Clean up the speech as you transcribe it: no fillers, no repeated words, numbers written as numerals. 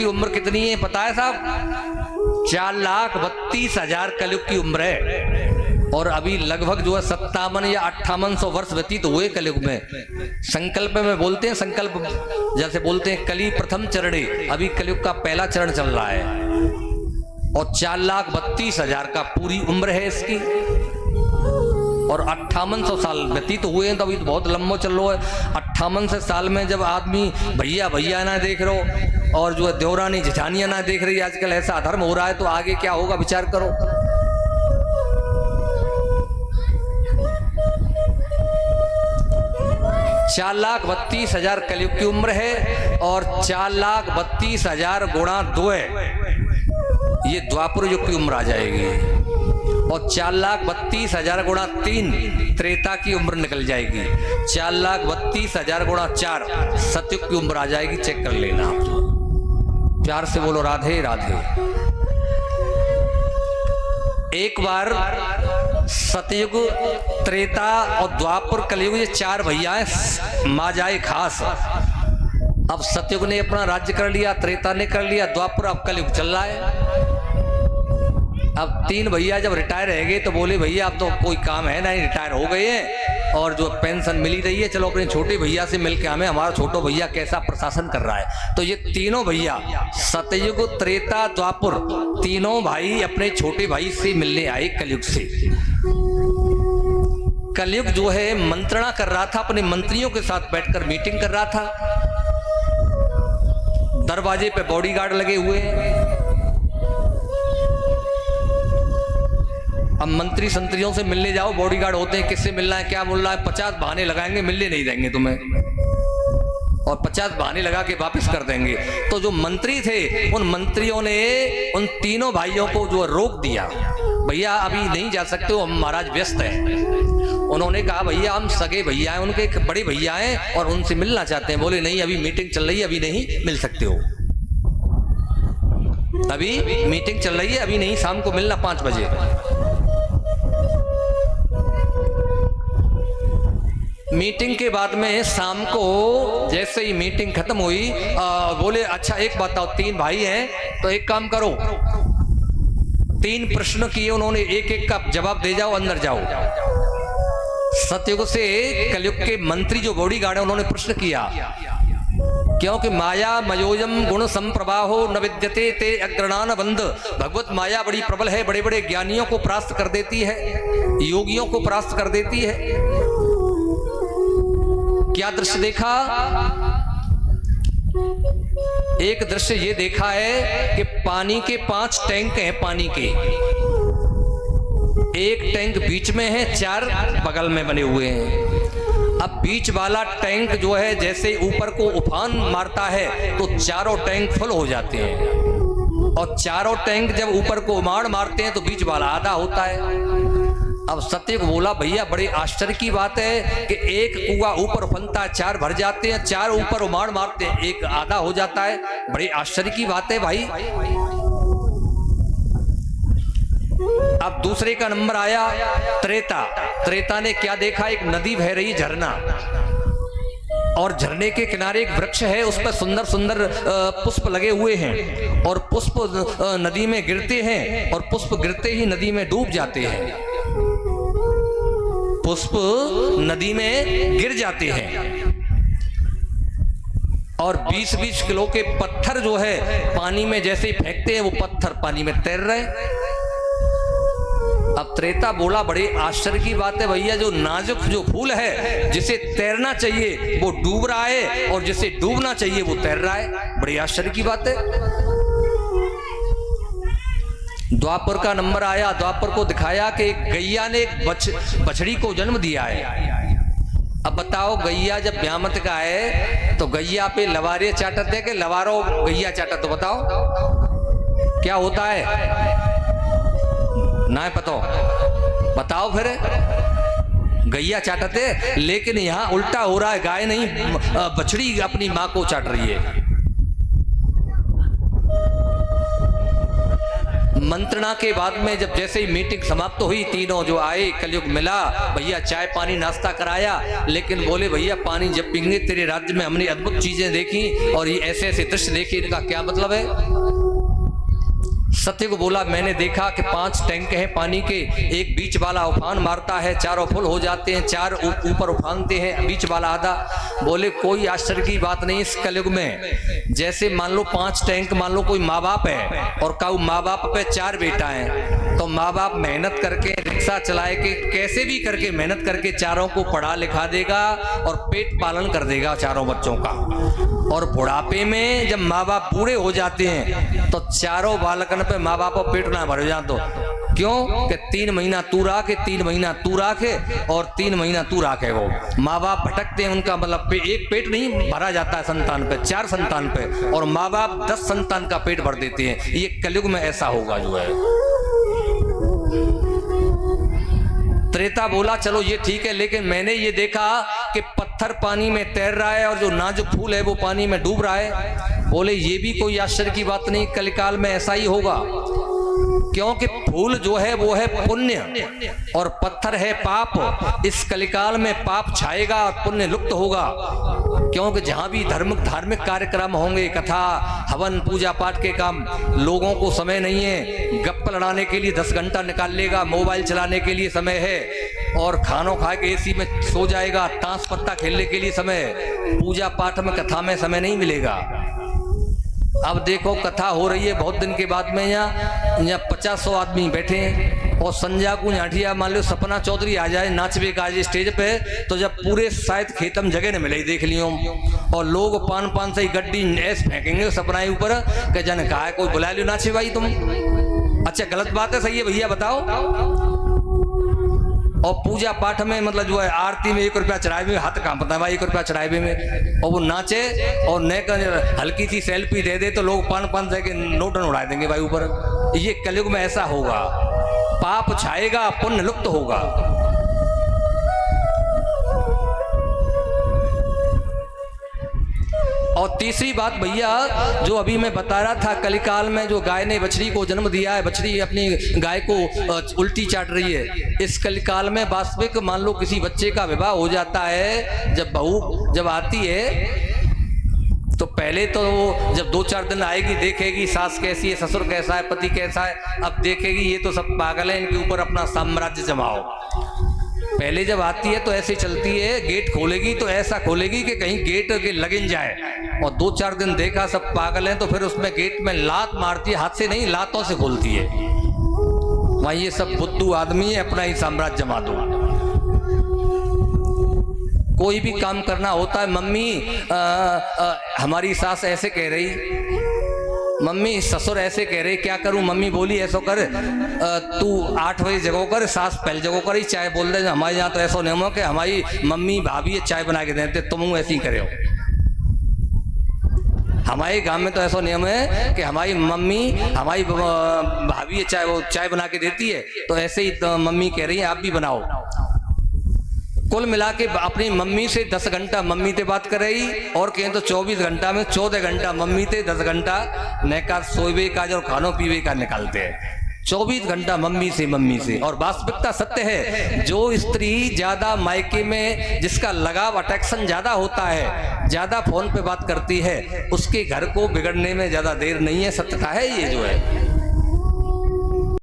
की उम्र कितनी है पता है साहब? 4,32,000 कलयुग की उम्र है। और अभी लगभग जो है 57 या 5800 वर्ष व्यतीत हुए कलयुग में। संकल्प में बोलते हैं, संकल्प जैसे बोलते हैं कली प्रथम चरणे, अभी कलयुग का पहला चरण चल रहा है और 4,32,000 का पूरी उम्र है इसकी और 5800 साल व्यतीत हुए हैं। तो अभी तो बहुत लंबा चल रहा है। 58 साल में जब आदमी भैया भैया ना देख रहे हो और जो है देवरानी जेठानियां ना देख रही, आजकल ऐसा अधर्म हो रहा है, तो आगे क्या होगा विचार करो। चार 4,32,000 कलयुग की उम्र है और 4,32,000 गुणा 2 है, ये द्वापर युग की उम्र आ जाएगी और 4,32,000 गुणा 3 त्रेता की उम्र निकल जाएगी। 4,32,000 गुणा 4 सतयुग की उम्र आ जाएगी। चेक कर लेना आप, प्यार से बोलो राधे राधे। एक बार सतयुग, त्रेता और द्वापर कलयुग, ये 4 भैया हैं माजाए खास। अब सतयुग ने अपना राज्य कर लिया, त्रेता ने कर लिया, द्वापर अब कलयुग चल रहा है। अब 3 भैया जब रिटायर रह गए तो बोले भैया अब तो कोई काम है नहीं, रिटायर हो गए हैं और जो पेंशन मिली रही है, चलो अपने छोटे भैया से मिलके हमें हमारा छोटा भैया कैसा प्रशासन कर रहा है। तो ये तीनों भैया सतयुग, त्रेता, द्वापर, तीनों भाई अपने छोटे भाई से मिलने आए कलयुग से। कलयुग जो है मंत्रणा कर रहा था, अपने मंत्रियों के साथ बैठकर मीटिंग कर रहा था। दरवाजे पे बॉडीगार्ड लगे हुए हैं। अब मंत्री संतरियों से मिलने जाओ, बॉडीगार्ड होते हैं, किससे मिलना है, क्या बोलना है, 50 बहाने लगाएंगे, मिलने नहीं देंगे तुम्हें और 50 बहाने लगा के वापस कर देंगे। तो जो मंत्री थे उन मंत्रियों ने उन तीनों भाइयों को जो रोक दिया, भैया अभी नहीं जा सकते हो, हम महाराज व्यस्त हैं। उन्होंने कहा भैया हम सगे भैया हैं, उनके एक बड़े भैया हैं और उनसे मिलना चाहते हैं। बोले नहीं, अभी मीटिंग चल रही है, अभी नहीं मिल सकते हो, अभी मीटिंग चल रही है, अभी नहीं, शाम को मिलना 5 बजे। मीटिंग के बाद में शाम को जैसे ही मीटिंग खत्म हुई, बोले अच्छा एक बात बताओ, 3 भाई हैं तो एक काम करो, 3 प्रश्न किए उन्होंने, एक एक का जवाब दे जाओ, अंदर जाओ। सतयुग से कलयुग के मंत्री जो बॉडीगार्ड है उन्होंने प्रश्न किया, क्योंकि माया मयोजम गुण संप्रवाहो न विद्यते ते अग्रणान बंद। भगवत माया बड़ी प्रबल है, बड़े बड़े ज्ञानियों को परास्त कर देती है, योगियों को परास्त कर देती है। क्या दृश्य देखा? एक दृश्य ये देखा है कि पानी के 5 टैंक हैं, पानी के एक टैंक बीच में है, 4 बगल में बने हुए हैं। अब बीच वाला टैंक जो है जैसे ऊपर को उफान मारता है तो चारों टैंक फुल हो जाते हैं और चारों टैंक जब ऊपर को उमाड़ मारते हैं तो बीच वाला आधा होता है। अब सतयुग बोला भैया बड़े आश्चर्य की बात है कि एक कुआं ऊपर उफनता है, 4 भर जाते हैं, 4 ऊपर उमाड़ मारते हैं, एक आधा हो जाता है। बड़ी आश्चर्य की बात है भाई। अब दूसरे का नंबर आया त्रेता। त्रेता ने क्या देखा? एक नदी बह रही, झरना, और झरने के किनारे एक वृक्ष है, उस पर सुंदर सुंदर पुष्प लगे हुए हैं और पुष्प नदी में गिरते हैं और पुष्प गिरते ही नदी में डूब जाते हैं, पुष्प नदी में गिर जाते हैं और 20-20 किलो के पत्थर जो है पानी में जैसे ही फेंकते हैं वो पत्थर पानी में तैर रहे हैं। अब त्रेता बोला बड़े आश्चर्य की बात है भैया, जो नाजुक जो फूल है जिसे तैरना चाहिए वो डूब रहा है और जिसे डूबना चाहिए वो तैर रहा है, बड़ी आश्चर्य की बात है। द्वापर का नंबर आया, द्वापर को दिखाया कि एक गैया ने एक बछड़ी को जन्म दिया है। अब बताओ गैया जब ब्यामत का है तो गैया पे लवारे चाटत है कि लवारो गैया चाटत, तो बताओ क्या होता है? ना पता, बताओ फिर। गैया चाटते, लेकिन यहां उल्टा हो रहा है, गाय नहीं बछड़ी अपनी मां को चाट रही है। मंत्रणा के बाद में जब जैसे ही मीटिंग समाप्त हुई, तीनों जो आए, कलयुग मिला, भैया चाय पानी नाश्ता कराया, लेकिन बोले भैया पानी जब पीएंगे, तेरे राज्य में हमने अद्भुत चीजें देखी और ये ऐसे ऐसे दृश्य देखे, इनका क्या मतलब है? सत्य को बोला मैंने देखा कि 5 टैंक हैं पानी के, एक बीच वाला उफान मारता है, चारों फुल हो जाते हैं, 4 ऊपर उफानते हैं, बीच वाला आधा। बोले कोई आश्चर्य की बात नहीं इस कलयुग में। जैसे मान लो 5 टैंक, मान लो कोई माँ बाप है और काऊ माँ बाप पे 4 बेटा है, तो माँ बाप मेहनत करके रिक्शा चलाए के कैसे भी करके मेहनत करके चारों को पढ़ा लिखा देगा और पेट पालन कर देगा चारों बच्चों का। और बुढ़ापे में जब माँ बाप बूढ़े हो जाते हैं तो चारों बालकन पे माँ बाप पेट ना भर जा, तो क्यों कि 3 महीना तू राखे, 3 महीना तू राखे और 3 महीना तू राखे। वो माँ बाप भटकते हैं, उनका मतलब एक पेट नहीं भरा जाता है संतान पे, 4 संतान पे, और माँ बाप 10 संतान का पेट भर देते हैं। ये कलयुग में ऐसा होगा जो है। त्रेता बोला चलो ये ठीक है, लेकिन मैंने ये देखा कि पत्थर पानी में तैर रहा है और जो नाजुक फूल है वो पानी में डूब रहा है। बोले ये भी कोई आश्चर्य की बात नहीं, कलिकाल में ऐसा ही होगा, क्योंकि फूल जो है वो है पुण्य और पत्थर है पाप। इस कलिकाल में पाप छाएगा और पुण्य लुप्त होगा, क्योंकि जहां भी धार्मिक कार्यक्रम होंगे, कथा हवन पूजा पाठ के काम, लोगों को समय नहीं है। गप्पा लड़ाने के लिए 10 घंटा निकाल लेगा, मोबाइल चलाने के लिए समय है, और खानों खा के एसी में सो जाएगा, ताश पत्ता खेलने के लिए समय, पूजा पाठ में कथा में समय नहीं मिलेगा। अब देखो कथा हो रही है बहुत दिन के बाद में, यहाँ 50-100 आदमी बैठे हैं और संजा को झांठिया मान लो सपना चौधरी आ जाए नाचबे का आज स्टेज पे, तो जब पूरे शायद खेतम जगह न मिले देख लियो, और लोग पान से ही गड्डी ऐस फेंकेंगे सपना ऊपर कि जन कहा है कोई बुला लियो नाचे भाई तुम। अच्छा गलत बात है सही है भैया बताओ? और पूजा पाठ में मतलब जो है आरती में 1 रुपया चढ़ाए में हाथ कांपता है भाई, 1 रुपया चढ़ाए में, और वो नाचे और न हल्की सी सेल्फी दे दे तो लोग 500 के नोटन उड़ा देंगे भाई ऊपर। ये कलयुग में ऐसा होगा, पाप छाएगा, पुण्य लुप्त होगा। और तीसरी बात भैया जो अभी मैं बता रहा था, कलिकाल में जो गाय ने बछड़ी को जन्म दिया है, बछड़ी अपनी गाय को उल्टी चाट रही है। इस कलिकाल में वास्तविक मान लो किसी बच्चे का विवाह हो जाता है, जब बहू जब आती है तो पहले तो वो जब 2-4 दिन आएगी, देखेगी सास कैसी है, ससुर कैसा है, पति कैसा है, अब देखेगी ये तो सब पागल है, इनके ऊपर अपना साम्राज्य जमाओ। पहले जब आती है तो ऐसे चलती है, गेट खोलेगी तो ऐसा खोलेगी कि कहीं गेट के लगिन जाए, और 2-4 दिन देखा सब पागल हैं तो फिर उसमें गेट में लात मारती है, हाथ से नहीं लातों से खोलती है। वहाँ ये सब बुद्धू आदमी है, अपना ही साम्राज्य जमा दो। कोई भी काम करना होता है, मम्मी हमारी सास ऐसे कह रही, मम्मी ससुर ऐसे कह रहे, क्या करूं? मम्मी बोली ऐसा कर, तू 8 बजे जगो कर, सास पहले जगो कर, चाय बोल दे। हमारे यहाँ तो ऐसा नियम हो कि हमारी मम्मी भाभी चाय बना के देते, तुम ऐसे ही करे हो। हमारे गांव में तो ऐसा नियम है कि हमारी मम्मी हमारी भाभी चाय बना के देती है, तो ऐसे ही तो मम्मी कह रही है आप भी बनाओ। कुल मिला के अपनी मम्मी से 10 घंटा मम्मी से बात कर रही, और कहें तो 24 घंटा में 14 घंटा मम्मी से, 10 घंटा नैका सोए का जो खानों पीवे का निकालते हैं। 24 घंटा मम्मी से। और वास्तविकता सत्य है, जो स्त्री ज्यादा मायके में जिसका लगाव अट्रैक्शन ज्यादा होता है, ज्यादा फोन पे बात करती है, उसके घर को बिगड़ने में ज्यादा देर नहीं है। सत्यता है ये जो है।